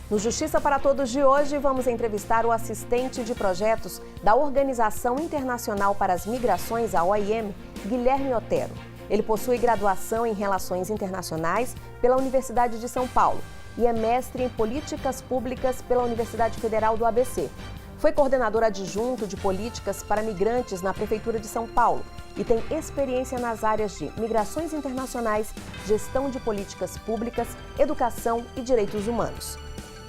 No Justiça para Todos de hoje, vamos entrevistar o assistente de projetos da Organização Internacional para as Migrações, a OIM, Guilherme Otero. Ele possui graduação em Relações Internacionais pela Universidade de São Paulo e é mestre em Políticas Públicas pela Universidade Federal do ABC. Foi coordenador adjunto de políticas para migrantes na Prefeitura de São Paulo e tem experiência nas áreas de migrações internacionais, gestão de políticas públicas, educação e direitos humanos.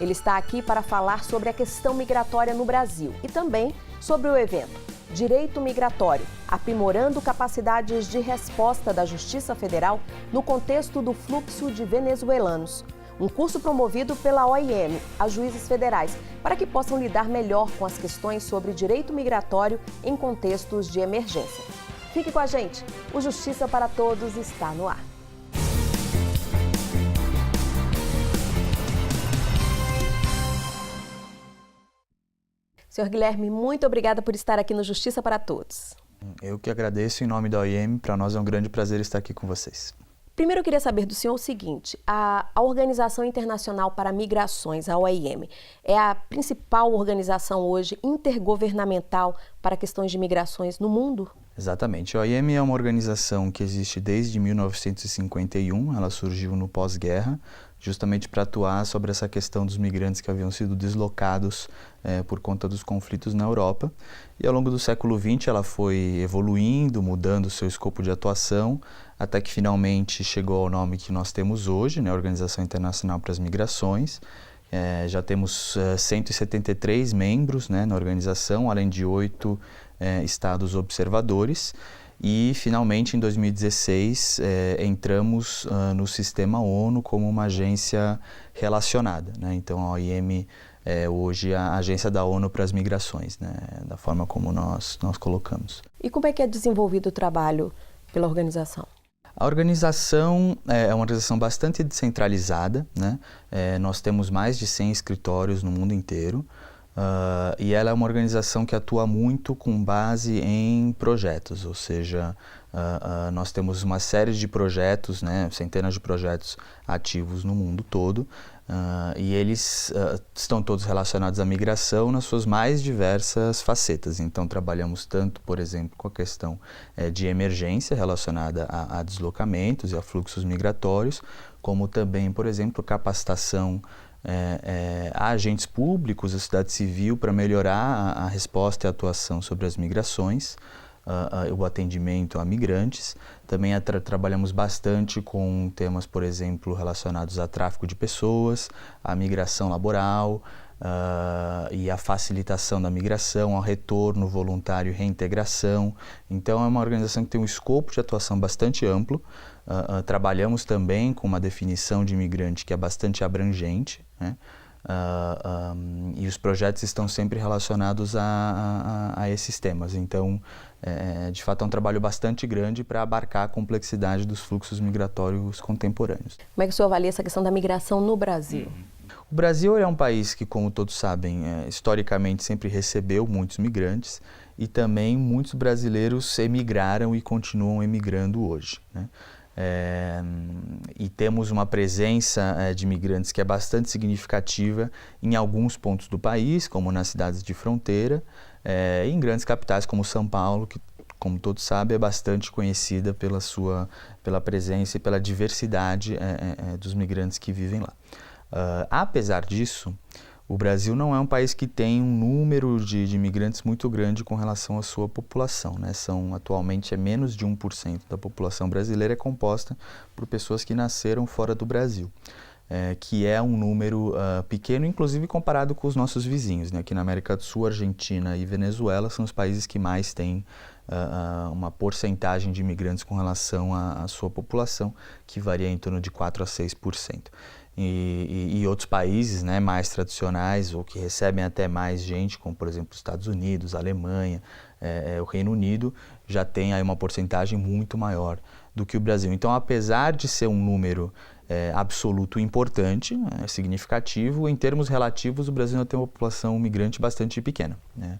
Ele está aqui para falar sobre a questão migratória no Brasil e também sobre o evento Direito Migratório, aprimorando capacidades de resposta da Justiça Federal no contexto do fluxo de venezuelanos. Um curso promovido pela OIM a juízes federais para que possam lidar melhor com as questões sobre direito migratório em contextos de emergência. Fique com a gente, o Justiça para Todos está no ar. Senhor Guilherme, muito obrigada por estar aqui no Justiça para Todos. Eu que agradeço em nome da OIM, para nós é um grande prazer estar aqui com vocês. Primeiro eu queria saber do senhor o seguinte, a Organização Internacional para Migrações, a OIM, é a principal organização hoje intergovernamental para questões de migrações no mundo? Exatamente. A OIM é uma organização que existe desde 1951, ela surgiu no pós-guerra, justamente para atuar sobre essa questão dos migrantes que haviam sido deslocados por conta dos conflitos na Europa. E ao longo do século XX ela foi evoluindo, mudando seu escopo de atuação, até que finalmente chegou ao nome que nós temos hoje, né, Organização Internacional para as Migrações. Já temos 173 membros, né, na organização, além de 8 estados observadores. E, finalmente, em 2016, entramos no sistema ONU como uma agência relacionada, né? Então, a OIM é hoje a agência da ONU para as migrações, né? Da forma como nós colocamos. E como é que é desenvolvido o trabalho pela organização? A organização é uma organização bastante descentralizada, né? Nós temos mais de 100 escritórios no mundo inteiro. E ela é uma organização que atua muito com base em projetos, ou seja, nós temos uma série de projetos, né, centenas de projetos ativos no mundo todo, e eles estão todos relacionados à migração nas suas mais diversas facetas. Então trabalhamos tanto, por exemplo, com a questão de emergência relacionada a deslocamentos e a fluxos migratórios, como também, por exemplo, capacitação a agentes públicos, a sociedade civil, para melhorar a resposta e a atuação sobre as migrações, o atendimento a migrantes. Também trabalhamos bastante com temas, por exemplo, relacionados a tráfico de pessoas, a migração laboral e a facilitação da migração, ao retorno voluntário e reintegração. Então é uma organização que tem um escopo de atuação bastante amplo. Trabalhamos também com uma definição de imigrante que é bastante abrangente, né? E os projetos estão sempre relacionados a esses temas. Então, de fato, é um trabalho bastante grande para abarcar a complexidade dos fluxos migratórios contemporâneos. Como é que o senhor avalia essa questão da migração no Brasil? O Brasil é um país que, como todos sabem, historicamente sempre recebeu muitos migrantes e também muitos brasileiros emigraram e continuam emigrando hoje, né? E temos uma presença de imigrantes que é bastante significativa em alguns pontos do país, como nas cidades de fronteira, e em grandes capitais como São Paulo, que, como todos sabem, é bastante conhecida pela presença e pela diversidade dos migrantes que vivem lá. Apesar disso, o Brasil não é um país que tem um número de imigrantes muito grande com relação à sua população, né? Atualmente menos de 1% da população brasileira é composta por pessoas que nasceram fora do Brasil, que é um número pequeno, inclusive comparado com os nossos vizinhos, né? Aqui na América do Sul, Argentina e Venezuela são os países que mais têm uma porcentagem de imigrantes com relação à sua população, que varia em torno de 4% a 6%. E outros países, né, mais tradicionais ou que recebem até mais gente, como por exemplo os Estados Unidos, a Alemanha, o Reino Unido, já tem aí uma porcentagem muito maior do que o Brasil. Então, apesar de ser um número absoluto importante, significativo, em termos relativos o Brasil ainda tem uma população migrante bastante pequena, né?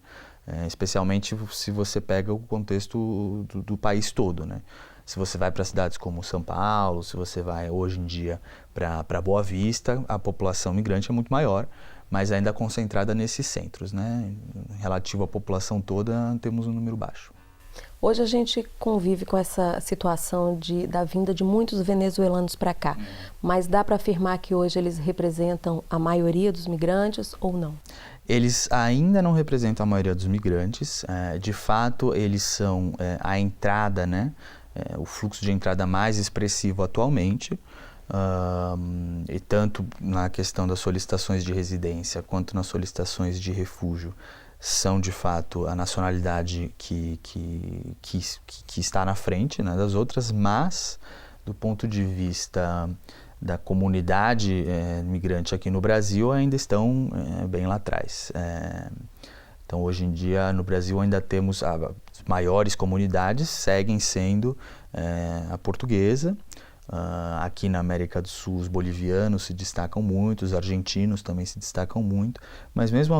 Especialmente se você pega o contexto do país todo, né? Se você vai para cidades como São Paulo, se você vai hoje em dia para Boa Vista, a população migrante é muito maior, mas ainda concentrada nesses centros, né? Relativo à população toda, temos um número baixo. Hoje a gente convive com essa situação da vinda de muitos venezuelanos para cá, mas dá para afirmar que hoje eles representam a maioria dos migrantes ou não? Eles ainda não representam a maioria dos migrantes, de fato eles são a entrada, né? O fluxo de entrada mais expressivo atualmente, e tanto na questão das solicitações de residência quanto nas solicitações de refúgio, são de fato a nacionalidade que está na frente, né, das outras, mas do ponto de vista da comunidade migrante aqui no Brasil ainda estão bem lá atrás. Então hoje em dia no Brasil ainda temos as maiores comunidades, seguem sendo a portuguesa. Aqui na América do Sul os bolivianos se destacam muito, os argentinos também se destacam muito, mas mesmo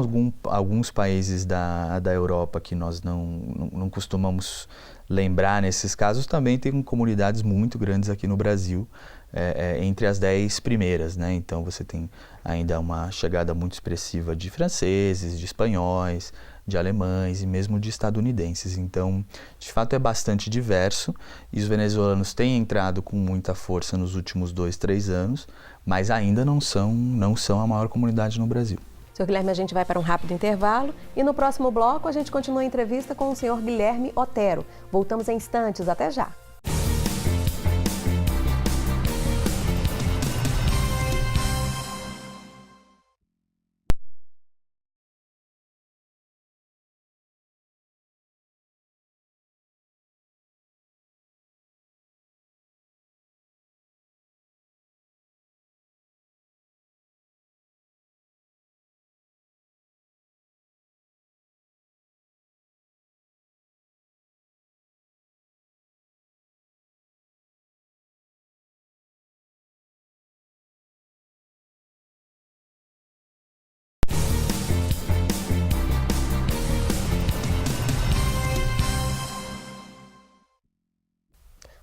alguns países da Europa que nós não costumamos lembrar nesses casos, também tem comunidades muito grandes aqui no Brasil, entre as 10 primeiras, né? Então você tem ainda uma chegada muito expressiva de franceses, de espanhóis, de alemães e mesmo de estadunidenses. Então, de fato, é bastante diverso e os venezuelanos têm entrado com muita força nos últimos 2, 3 anos, mas ainda não são a maior comunidade no Brasil. Senhor Guilherme, a gente vai para um rápido intervalo e no próximo bloco a gente continua a entrevista com o senhor Guilherme Otero. Voltamos em instantes, até já!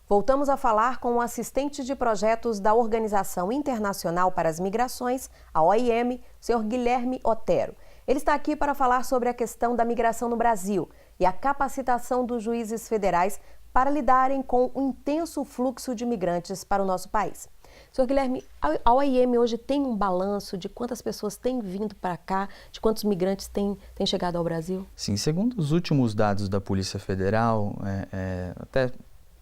Voltamos a falar com o assistente de projetos da Organização Internacional para as Migrações, a OIM, o senhor Guilherme Otero. Ele está aqui para falar sobre a questão da migração no Brasil e a capacitação dos juízes federais para lidarem com o intenso fluxo de migrantes para o nosso país. Senhor Guilherme, a OIM hoje tem um balanço de quantas pessoas têm vindo para cá, de quantos migrantes têm chegado ao Brasil? Sim, segundo os últimos dados da Polícia Federal, até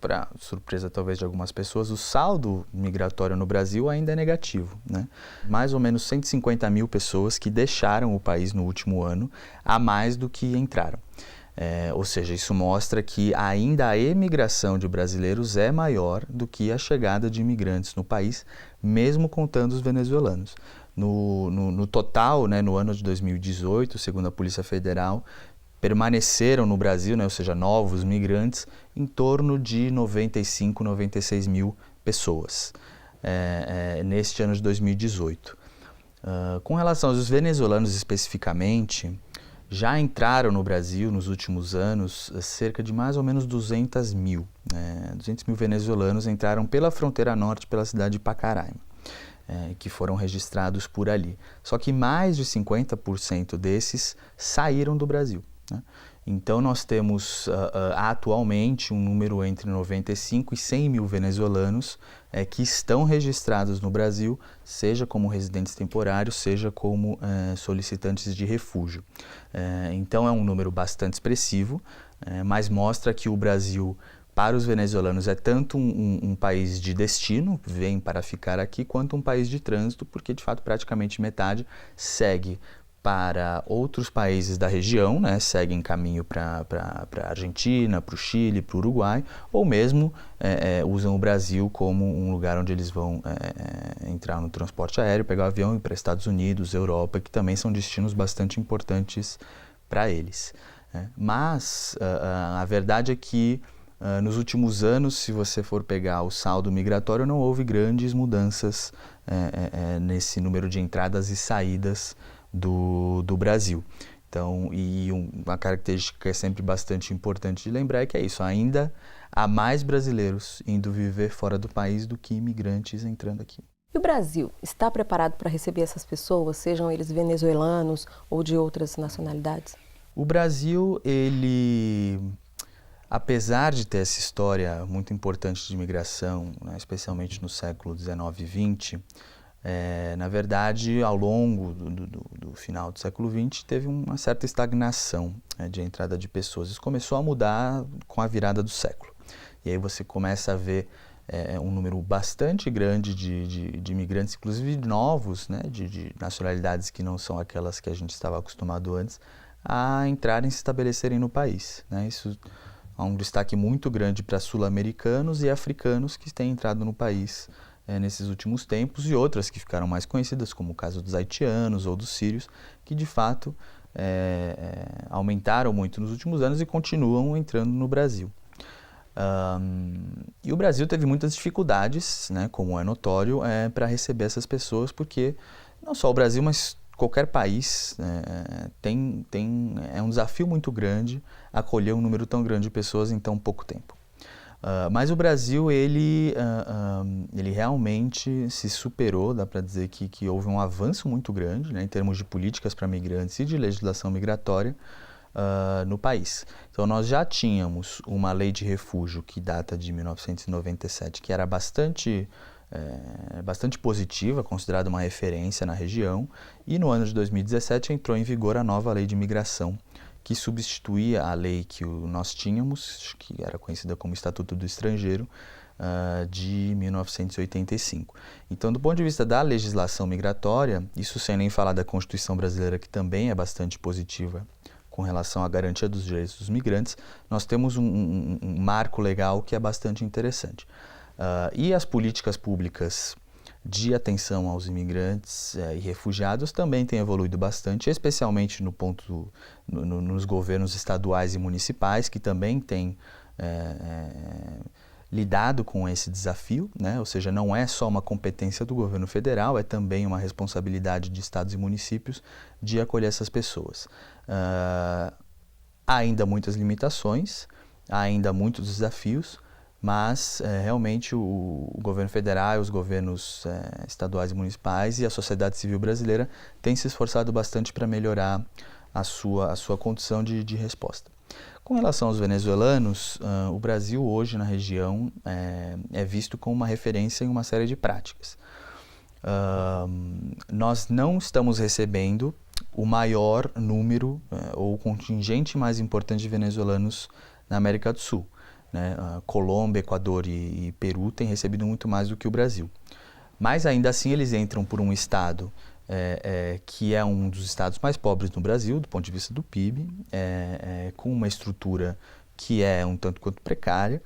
para surpresa talvez de algumas pessoas, o saldo migratório no Brasil ainda é negativo, né? Mais ou menos 150 mil pessoas que deixaram o país no último ano, a mais do que entraram. Ou seja, isso mostra que ainda a emigração de brasileiros é maior do que a chegada de imigrantes no país, mesmo contando os venezuelanos. No total, né, no ano de 2018, segundo a Polícia Federal, permaneceram no Brasil, né, ou seja, novos migrantes, em torno de 95, 96 mil pessoas, neste ano de 2018. Com relação aos venezuelanos especificamente, já entraram no Brasil nos últimos anos cerca de mais ou menos 200 mil. 200 mil venezuelanos entraram pela fronteira norte, pela cidade de Pacaraima, que foram registrados por ali. Só que mais de 50% desses saíram do Brasil. Então nós temos atualmente um número entre 95 e 100 mil venezuelanos que estão registrados no Brasil, seja como residentes temporários, seja como solicitantes de refúgio. Então é um número bastante expressivo, mas mostra que o Brasil, para os venezuelanos, é tanto um país de destino, vem para ficar aqui, quanto um país de trânsito, porque de fato praticamente metade segue para outros países da região, né, seguem caminho para a Argentina, para o Chile, para o Uruguai, ou mesmo usam o Brasil como um lugar onde eles vão entrar no transporte aéreo, pegar o avião e ir para Estados Unidos, Europa, que também são destinos bastante importantes para eles. Mas a verdade é que nos últimos anos, se você for pegar o saldo migratório, não houve grandes mudanças nesse número de entradas e saídas do Brasil. Então, uma característica que é sempre bastante importante de lembrar é que é isso, ainda há mais brasileiros indo viver fora do país do que imigrantes entrando aqui. E o Brasil está preparado para receber essas pessoas, sejam eles venezuelanos ou de outras nacionalidades? O Brasil, ele, apesar de ter essa história muito importante de imigração, né, especialmente no século XIX e XX, na verdade, ao longo do final do século XX, teve uma certa estagnação, né, de entrada de pessoas. Isso começou a mudar com a virada do século. E aí você começa a ver um número bastante grande de imigrantes, inclusive novos, né, de nacionalidades que não são aquelas que a gente estava acostumado antes, a entrarem e se estabelecerem no país, né? Isso há um destaque muito grande para sul-americanos e africanos que têm entrado no país nesses últimos tempos, e outras que ficaram mais conhecidas, como o caso dos haitianos ou dos sírios, que de fato aumentaram muito nos últimos anos e continuam entrando no Brasil. E o Brasil teve muitas dificuldades, né, como é notório, para receber essas pessoas, porque não só o Brasil, mas qualquer país é um desafio muito grande acolher um número tão grande de pessoas em tão pouco tempo. Mas o Brasil, ele realmente se superou, dá para dizer que houve um avanço muito grande, né, em termos de políticas para migrantes e de legislação migratória no país. Então nós já tínhamos uma lei de refúgio que data de 1997, que era bastante positiva, considerada uma referência na região, e no ano de 2017 entrou em vigor a nova lei de imigração, que substituía a lei que nós tínhamos, que era conhecida como Estatuto do Estrangeiro, de 1985. Então, do ponto de vista da legislação migratória, isso sem nem falar da Constituição brasileira, que também é bastante positiva com relação à garantia dos direitos dos migrantes, nós temos um marco legal que é bastante interessante. E as políticas públicas de atenção aos imigrantes e refugiados também têm evoluído bastante, especialmente nos governos estaduais e municipais, que também têm lidado com esse desafio, né? Ou seja, não é só uma competência do governo federal, é também uma responsabilidade de estados e municípios de acolher essas pessoas. Há ainda muitas limitações, há ainda muitos desafios, mas realmente o governo federal, os governos estaduais e municipais e a sociedade civil brasileira têm se esforçado bastante para melhorar a sua condição de resposta. Com relação aos venezuelanos, o Brasil hoje na região é visto como uma referência em uma série de práticas. Nós não estamos recebendo o maior número ou o contingente mais importante de venezuelanos na América do Sul, né? Colômbia, Equador e Peru têm recebido muito mais do que o Brasil. Mas ainda assim eles entram por um estado que é um dos estados mais pobres no Brasil, do ponto de vista do PIB, com uma estrutura que é um tanto quanto precária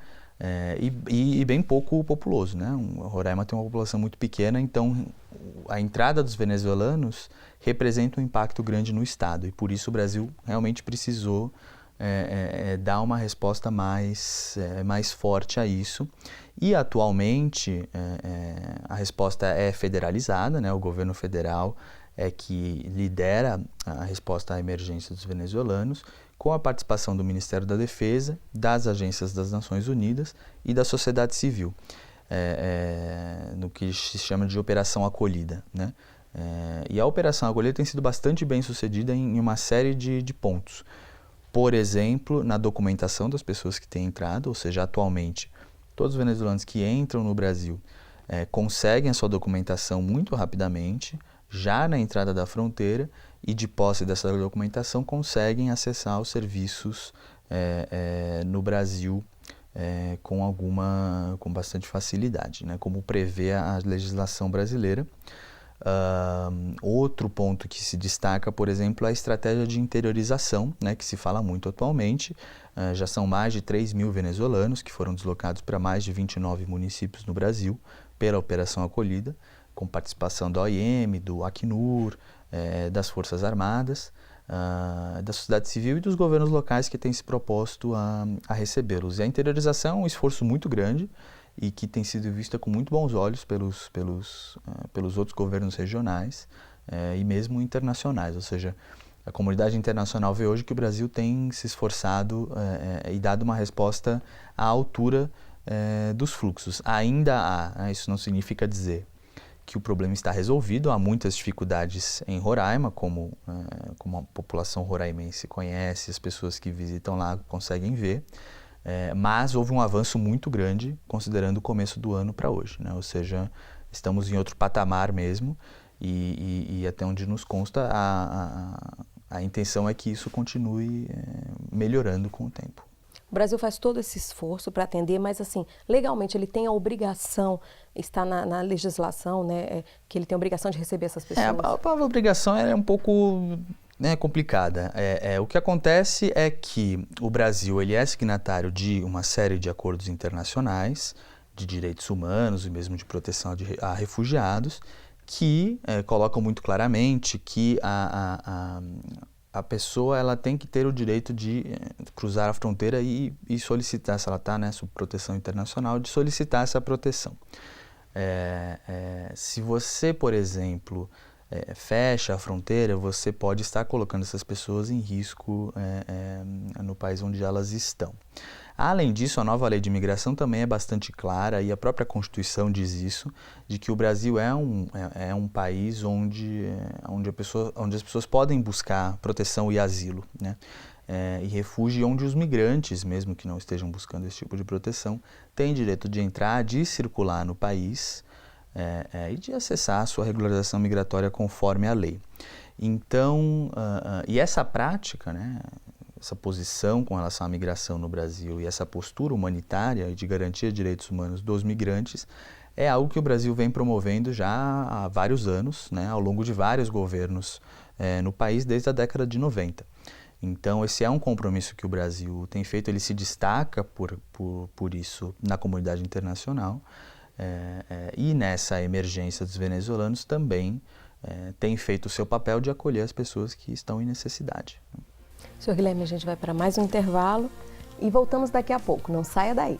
e bem pouco populoso, né? Roraima tem uma população muito pequena, então a entrada dos venezuelanos representa um impacto grande no estado, e por isso o Brasil realmente precisou dar uma resposta mais forte a isso. E atualmente a resposta é federalizada, né? O governo federal é que lidera a resposta à emergência dos venezuelanos, com a participação do Ministério da Defesa, das agências das Nações Unidas e da sociedade civil, no que se chama de Operação Acolhida, né? E a Operação Acolhida tem sido bastante bem sucedida em uma série de pontos. Por exemplo, na documentação das pessoas que têm entrado, ou seja, atualmente, todos os venezuelanos que entram no Brasil conseguem a sua documentação muito rapidamente, já na entrada da fronteira, e de posse dessa documentação conseguem acessar os serviços no Brasil com bastante facilidade, né, como prevê a legislação brasileira. Outro ponto que se destaca, por exemplo, é a estratégia de interiorização, né, que se fala muito atualmente. Já são mais de 3 mil venezuelanos que foram deslocados para mais de 29 municípios no Brasil pela Operação Acolhida, com participação da OIM, do Acnur, das Forças Armadas, da sociedade civil e dos governos locais que têm se proposto a recebê-los. E a interiorização é um esforço muito grande e que tem sido vista com muito bons olhos pelos outros governos regionais e mesmo internacionais. Ou seja, a comunidade internacional vê hoje que o Brasil tem se esforçado e dado uma resposta à altura dos fluxos. Ainda há, né, isso não significa dizer que o problema está resolvido, há muitas dificuldades em Roraima, como a população roraimense conhece, as pessoas que visitam lá conseguem ver, mas houve um avanço muito grande considerando o começo do ano para hoje, né? Ou seja, estamos em outro patamar mesmo e até onde nos consta a intenção é que isso continue melhorando com o tempo. O Brasil faz todo esse esforço para atender, mas assim, legalmente ele tem a obrigação, está na legislação, né, que ele tem a obrigação de receber essas pessoas? A palavra obrigação é um pouco complicada. O que acontece é que o Brasil ele é signatário de uma série de acordos internacionais de direitos humanos e mesmo de proteção a refugiados, que colocam muito claramente que a pessoa ela tem que ter o direito de cruzar a fronteira e solicitar, se ela está sob proteção internacional, de solicitar essa proteção. Se você, por exemplo, fecha a fronteira, você pode estar colocando essas pessoas em risco no país onde elas estão. Além disso, a nova lei de imigração também é bastante clara e a própria Constituição diz isso, de que o Brasil é um país onde as pessoas podem buscar proteção e asilo, né? E refúgio, onde os migrantes, mesmo que não estejam buscando esse tipo de proteção, têm direito de entrar, de circular no país e de acessar a sua regularização migratória conforme a lei. Então, e essa prática, né, essa posição com relação à migração no Brasil e essa postura humanitária de garantia de direitos humanos dos migrantes é algo que o Brasil vem promovendo já há vários anos, né, ao longo de vários governos no país desde a década de 90. Então, esse é um compromisso que o Brasil tem feito, ele se destaca por isso na comunidade internacional e nessa emergência dos venezuelanos também tem feito o seu papel de acolher as pessoas que estão em necessidade. Senhor Guilherme, a gente vai para mais um intervalo e voltamos daqui a pouco. Não saia daí.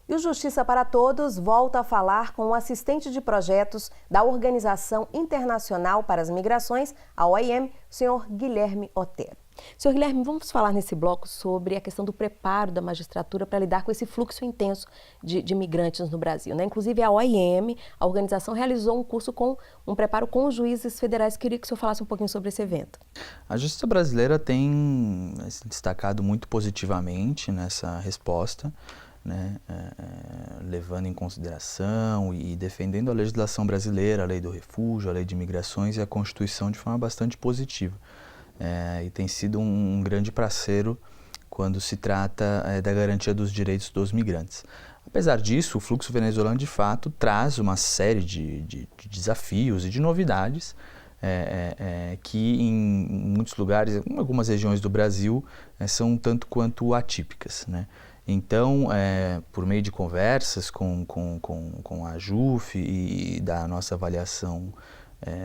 E o Justiça para Todos volta a falar com o assistente de projetos da Organização Internacional para as Migrações, a OIM, o senhor Guilherme Otero. Senhor Guilherme, vamos falar nesse bloco sobre a questão do preparo da magistratura para lidar com esse fluxo intenso de migrantes no Brasil, né? Inclusive a OIM, a organização, realizou um curso com um preparo com os juízes federais. Queria que o senhor falasse um pouquinho sobre esse evento. A justiça brasileira tem se destacado muito positivamente nessa resposta, né, levando em consideração e defendendo a legislação brasileira, a lei do refúgio, a lei de imigrações e a Constituição de forma bastante positiva. E tem sido um grande parceiro quando se trata da garantia dos direitos dos migrantes. Apesar disso, o fluxo venezuelano de fato traz uma série de desafios e de novidades que em muitos lugares, em algumas regiões do Brasil, são tanto quanto atípicas, né? Então, por meio de conversas com a JUF e da nossa avaliação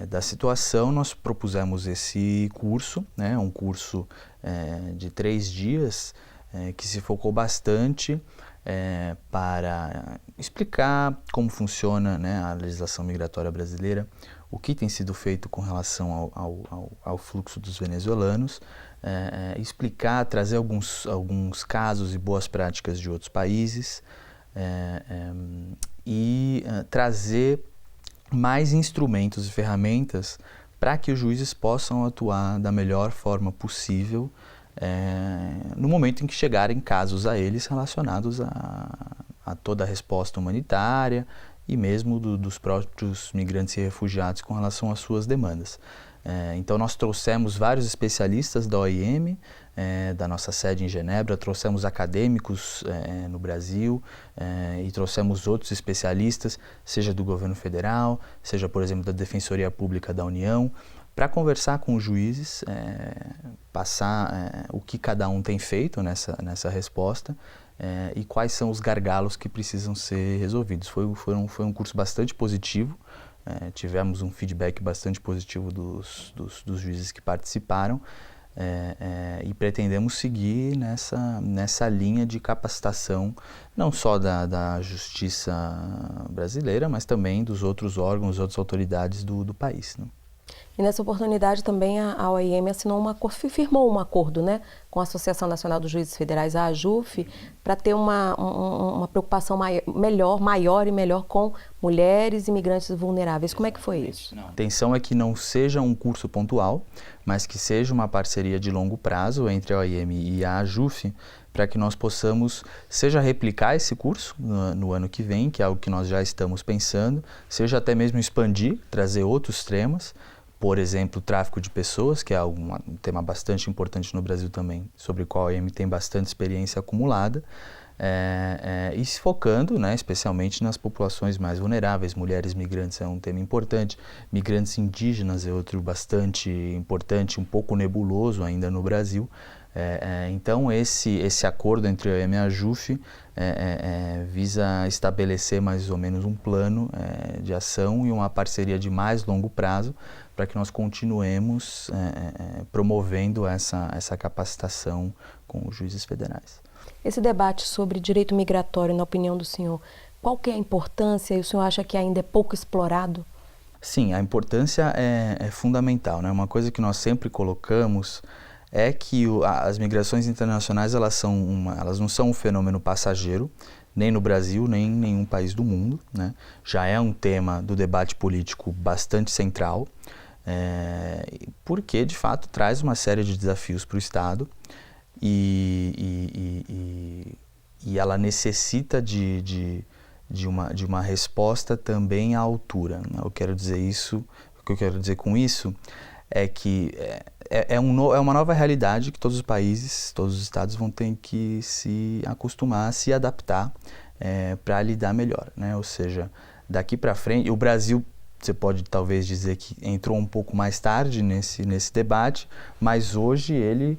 da situação, nós propusemos esse curso, né, um curso de 3 dias, que se focou bastante para explicar como funciona, né, a legislação migratória brasileira, o que tem sido feito com relação ao fluxo dos venezuelanos, explicar, trazer alguns casos e boas práticas de outros países e trazer mais instrumentos e ferramentas para que os juízes possam atuar da melhor forma possível no momento em que chegarem casos a eles relacionados a toda a resposta humanitária e mesmo dos próprios migrantes e refugiados com relação às suas demandas. Então nós trouxemos vários especialistas da OIM, da nossa sede em Genebra, trouxemos acadêmicos no Brasil e trouxemos outros especialistas, seja do governo federal, seja, por exemplo, da Defensoria Pública da União, para conversar com os juízes, passar o que cada um tem feito nessa resposta e quais são os gargalos que precisam ser resolvidos. Foi um curso bastante positivo, tivemos um feedback bastante positivo dos juízes que participaram e pretendemos seguir nessa linha de capacitação, não só da justiça brasileira, mas também dos outros órgãos, outras autoridades do país, né? E nessa oportunidade também a OIM firmou um acordo, né, com a Associação Nacional dos Juízes Federais, a AJUF, para ter uma preocupação maior e melhor com mulheres e imigrantes vulneráveis. Como é que foi isso? A intenção é que não seja um curso pontual, mas que seja uma parceria de longo prazo entre a OIM e a AJUF, para que nós possamos, seja replicar esse curso no ano que vem, que é algo que nós já estamos pensando, seja até mesmo expandir, trazer outros temas, por exemplo, tráfico de pessoas, que é um tema bastante importante no Brasil também, sobre o qual a OIM tem bastante experiência acumulada, e se focando, né, especialmente nas populações mais vulneráveis. Mulheres migrantes é um tema importante, migrantes indígenas é outro bastante importante, um pouco nebuloso ainda no Brasil. Então esse acordo entre a OIM e a AJUF visa estabelecer mais ou menos um plano de ação e uma parceria de mais longo prazo para que nós continuemos promovendo essa capacitação com os juízes federais. Esse debate sobre direito migratório, na opinião do senhor, qual que é a importância e o senhor acha que ainda é pouco explorado? Sim, a importância é fundamental, né? Uma coisa que nós sempre colocamos é que as migrações internacionais elas não são um fenômeno passageiro, nem no Brasil, nem em nenhum país do mundo, né? Já é um tema do debate político bastante central, porque de fato traz uma série de desafios para o Estado e ela necessita de uma resposta também à altura, né? O que eu quero dizer com isso é que é uma nova realidade que todos os países, todos os estados vão ter que se acostumar, se adaptar para lidar melhor, né? Ou seja, daqui para frente, o Brasil, você pode talvez dizer que entrou um pouco mais tarde nesse debate, mas hoje ele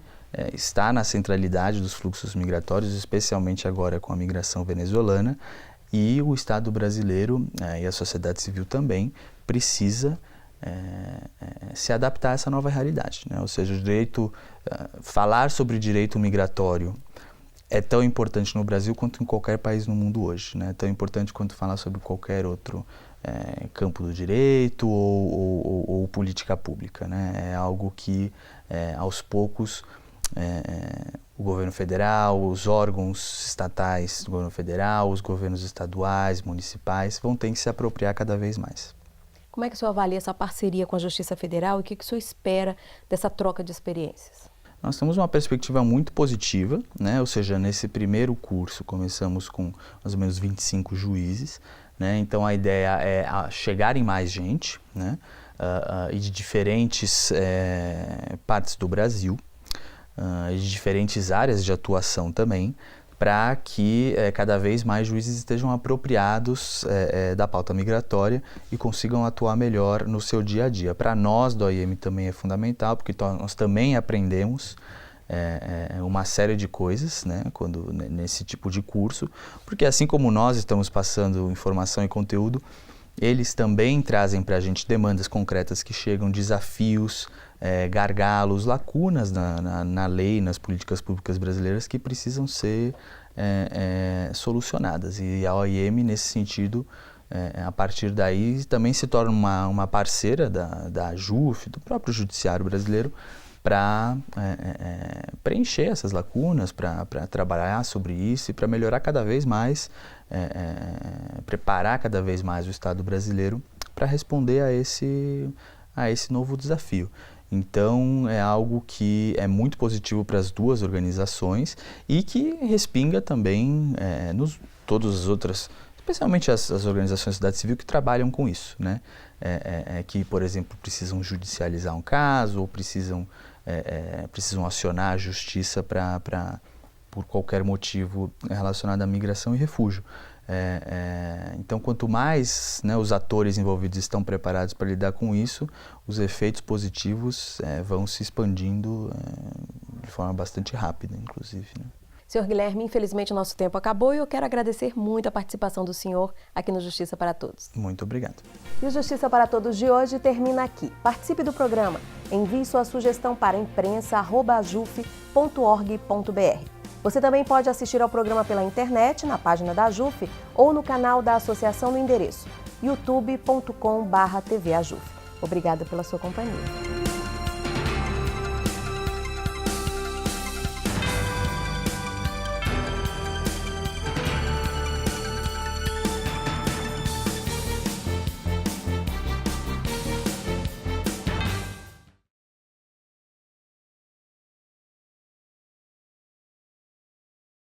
está na centralidade dos fluxos migratórios, especialmente agora com a migração venezuelana, e o Estado brasileiro e a sociedade civil também precisa se adaptar a essa nova realidade, né? Ou seja, falar sobre direito migratório é tão importante no Brasil quanto em qualquer país no mundo hoje, né? É tão importante quanto falar sobre qualquer outro campo do direito ou política pública, né? É algo que aos poucos o governo federal, os órgãos estatais do governo federal, os governos estaduais, municipais vão ter que se apropriar cada vez mais. Como é que o senhor avalia essa parceria com a Justiça Federal e o que o senhor espera dessa troca de experiências? Nós temos uma perspectiva muito positiva, né? Ou seja, nesse primeiro curso começamos com mais ou menos 25 juízes, né? Então a ideia é chegar em mais gente, né? E de diferentes partes do Brasil, e de diferentes áreas de atuação também, para que cada vez mais juízes estejam apropriados da pauta migratória e consigam atuar melhor no seu dia a dia. Para nós, do OIM, também é fundamental, porque nós também aprendemos uma série de coisas, né, nesse tipo de curso, porque assim como nós estamos passando informação e conteúdo, eles também trazem para a gente demandas concretas que chegam, desafios, gargalos, lacunas na lei, nas políticas públicas brasileiras que precisam ser solucionadas. E a OIM, nesse sentido, a partir daí, também se torna uma parceira da AJUF, do próprio Judiciário brasileiro, para preencher essas lacunas, para trabalhar sobre isso e para melhorar cada vez mais, preparar cada vez mais o Estado brasileiro para responder a esse novo desafio. Então, é algo que é muito positivo para as duas organizações e que respinga também todas as outras especialmente as organizações da sociedade civil que trabalham com isso, né? Que, por exemplo, precisam judicializar um caso ou precisam acionar a justiça por qualquer motivo relacionado à migração e refúgio. Então, quanto mais, né, os atores envolvidos estão preparados para lidar com isso, os efeitos positivos vão se expandindo de forma bastante rápida, inclusive, né? Senhor Guilherme, infelizmente o nosso tempo acabou e eu quero agradecer muito a participação do senhor aqui no Justiça para Todos. Muito obrigado. E o Justiça para Todos de hoje termina aqui. Participe do programa. Envie sua sugestão para imprensa@ajuf.org.br. Você também pode assistir ao programa pela internet, na página da AJUF ou no canal da associação no endereço youtube.com/tvajuf. Obrigada pela sua companhia.